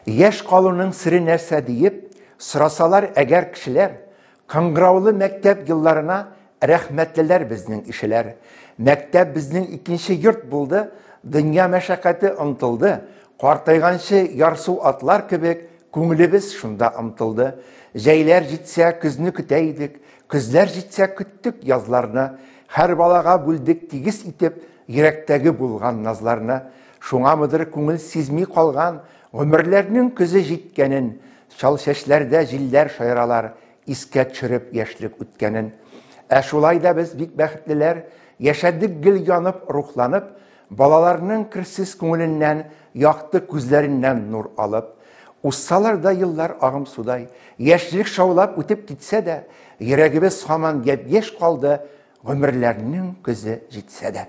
Яш калуның сыры нәрсә диеп, сорасалар әгәр кешеләр, каңгыраулы мәктәп елларына рәхмәтлеләр безнең ишеләр. Мәктәп безнең икенче йорт булды, дөнья мәшәкате омтылды, картайганчы ярсу атлар кебек, күңелебез шунда омтылды. Җәйләр җитсә көзне көтә идек, көзләр җитсә көттек язларны, һәр балага бүлдек тигез итеп йөрәктәге булган назларны. Шуңамыдыр күңел сизми калган, гомерләрнең көзе җиткәнен, чал чәчләрдә җилләр шаяралар, искә төшереп яшьлек үткәнен. Шулай да без бик бәхетлеләр, яшәдек гел янып, рухланып, балаларның керсез күңеленнән, якты күзләреннән нур алып. Уссалар да еллар агым судай, яшьлек шаулап үтеп китсә дә, йөрәгебез һаман япь-яшь калды, гомерләрнең көзе җитсә дә.